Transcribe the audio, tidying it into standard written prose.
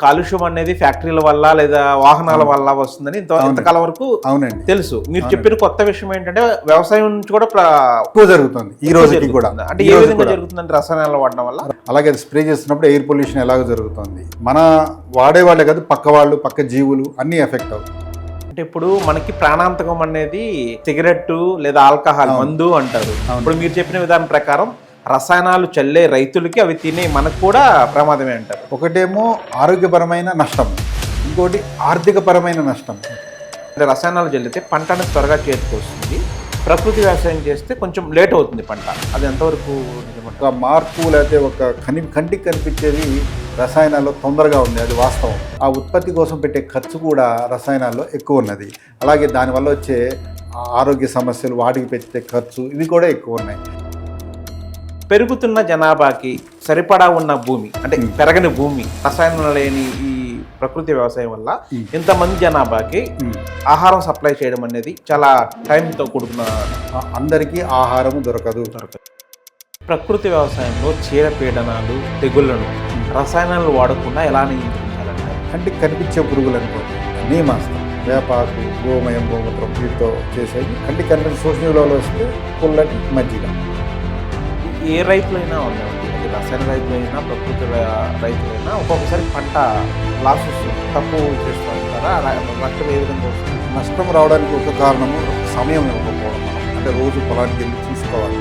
కాలుష్యం అనేది ఫ్యాక్టరీల వల్ల లేదా వాహనాల వల్ల వస్తుందని ఇంతకాలం వరకు అవునండి తెలుసు. మీరు చెప్పిన కొత్త విషయం ఏంటంటే వ్యవసాయం నుంచి కూడా ఎక్కువ జరుగుతుంది ఈ రోజుకి కూడా. అంటే ఏ విధంగా జరుగుతుందంటే రసాయనాలు వాడడం వల్ల అలాగే స్ప్రే చేస్తున్నప్పుడు ఎయిర్ పొల్యూషన్ ఎలాగో జరుగుతుంది. మన వాడేవాళ్ళే కాదు, పక్క వాళ్ళు, పక్క జీవులు అన్ని ఎఫెక్ట్ అవుతాయి. అంటే ఇప్పుడు మనకి ప్రాణాంతకం అనేది సిగరెట్ లేదా ఆల్కహాల్, మందు అంటారు. ఇప్పుడు మీరు చెప్పిన విధానం ప్రకారం రసాయనాలు చల్లే రైతులకి అవి తినే మనకు కూడా ప్రమాదమే అంటారు. ఒకటేమో ఆరోగ్యపరమైన నష్టం, ఇంకోటి ఆర్థికపరమైన నష్టం. అంటే రసాయనాలు చల్లితే పంట అనేది త్వరగా చేతికి వస్తుంది, ప్రకృతి వ్యవసాయం చేస్తే కొంచెం లేట్ అవుతుంది పంట. అది ఎంతవరకు ఒక మార్పు లేకపోతే ఒక కంటికి కనిపించేది రసాయనాల్లో తొందరగా ఉంది, అది వాస్తవం. ఆ ఉత్పత్తి కోసం పెట్టే ఖర్చు కూడా రసాయనాల్లో ఎక్కువ ఉన్నది. అలాగే దానివల్ల వచ్చే ఆరోగ్య సమస్యలు, వాటికి పెట్టే ఖర్చు ఇవి కూడా ఎక్కువ ఉన్నాయి. పెరుగుతున్న జనాభాకి సరిపడా ఉన్న భూమి, అంటే పెరగని భూమి, రసాయనాలు లేని ఈ ప్రకృతి వ్యవసాయం వల్ల ఇంతమంది జనాభాకి ఆహారం సప్లై చేయడం అనేది చాలా టైంతో కూడుకున్న, అందరికీ ఆహారం దొరకదు. ప్రకృతి వ్యవసాయంలో చీడపీడనాలు, తెగుళ్లను రసాయనాలు వాడకుండా ఎలా నియంత్రించాలంటే, కంటికి కనిపించే పురుగులు అనుకోండి, నీమాస్తం, వేపాకు, గోమయం, గోమూత్రం వీటితో చేసేది. కంటికి కనిపించే సూక్ష్మజీవులలో వస్తే పుల్లటి మజ్జిగ. ఏ రైతులైనా ఉన్నాయండి, అది రసాయన రైతులైనా ప్రకృతి రైతులైనా ఒక్కొక్కసారి పంట లాస్ వస్తుంది, తప్పు చేస్తూ ఉంటారా? నష్టం ఏ విధంగా వస్తుంది? నష్టం రావడానికి ఒక కారణము సమయం ఇవ్వకపోవడం. అంటే రోజు పొలానికి వెళ్ళి చూసుకోవాలి.